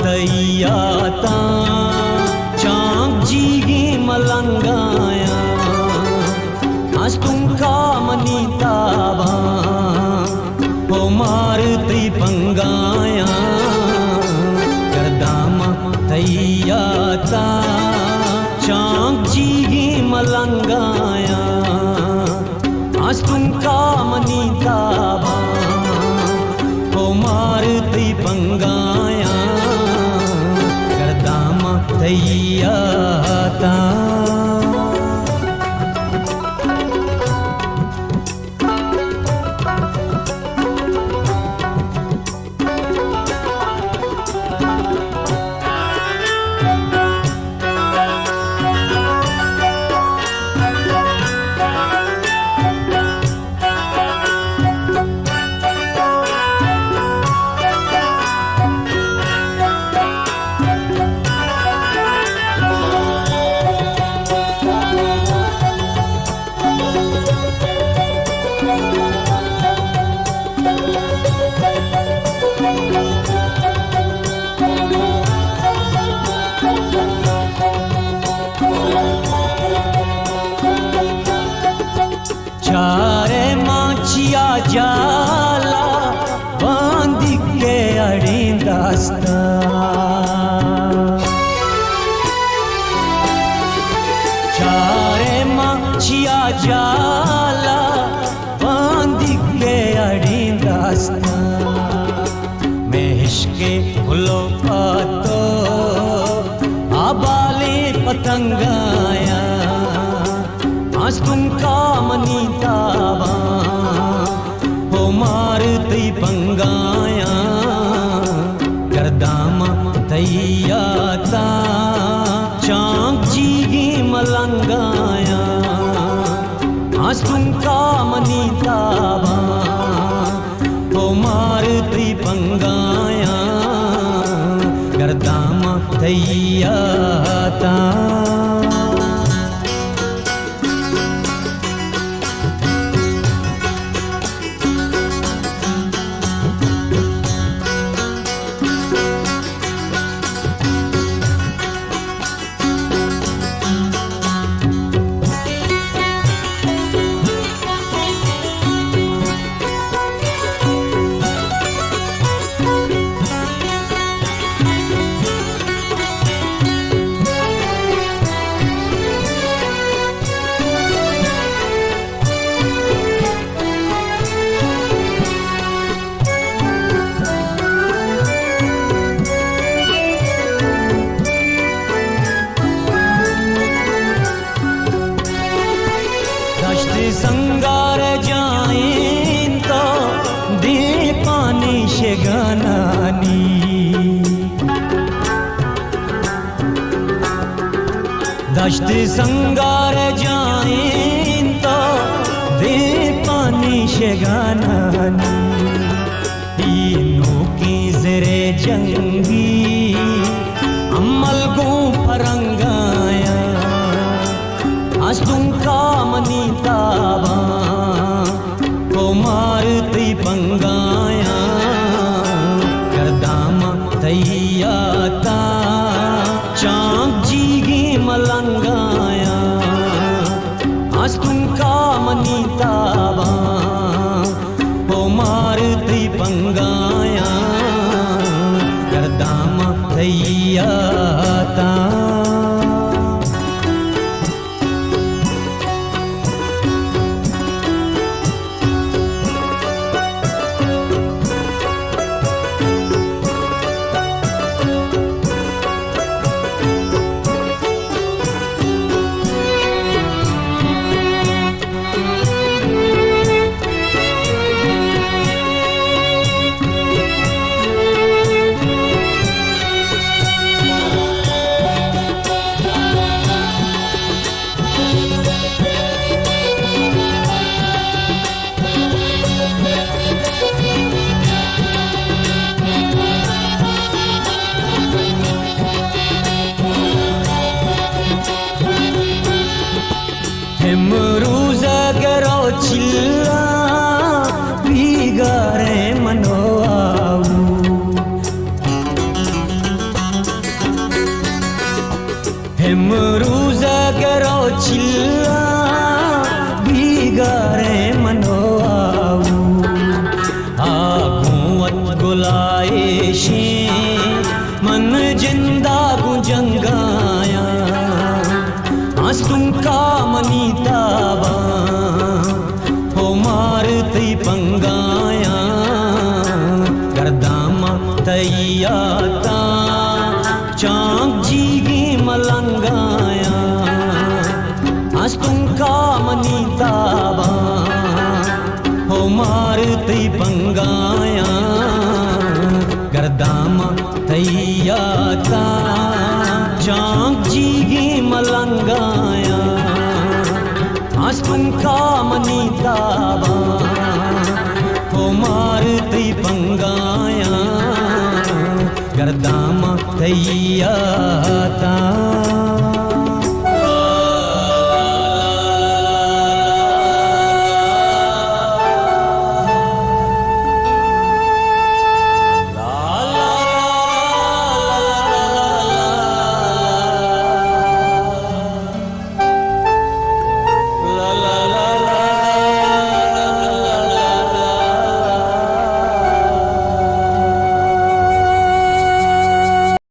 थैयाता चांग जीगी मलंगाया आज तुमका मनीता बा हो मार त्रिपंगाया करदामा थैयाता चांग जीगी मलंगाया आज तुमका मनीता बा हो मार त्रिपंगाया करदामा थैयाता चारे माचिया जाला बांध के अड़िंदास्ता चारे माचिया जाला बांध के अड़िंदास्ता मेहश के फूलों पातो आबाले पतंगाया आज तुमका मनीता बा हो मार त्रिपंगाया करदामा थैयाता चांग जीगी मलंगाया आज तुमका मनीता बा हो मार त्रिपंगाया करदामा थैयाता संगार जाएं तो दिल पानी से गानानी दश्त संगार जाएं तो दिल पानी से गानानी तीनों की जरे जंगी अमल को फरंगाया आज तुमका मनीता बा हो मार त्रिपंगाया करदामा थैयाता चांग जीगी मलंगाया आज तुमका मनीता बा हो मार त्रिपंगाया करदामा थैयाता चिल्ला भीगारे मनोआऊ जिंदा गुंजंगाया आज तुमका मनीताबा हो मारती पंगाया गर्दामा तैयाता चांग जीगी मलंगाया आज तुमका मनीताबा हो मारती पंगाया गर्दामा तैयाता चांग जीगी मलंगाया आज तुमका मनीताबा हो मारती पंगाया गर्दामा तैयाता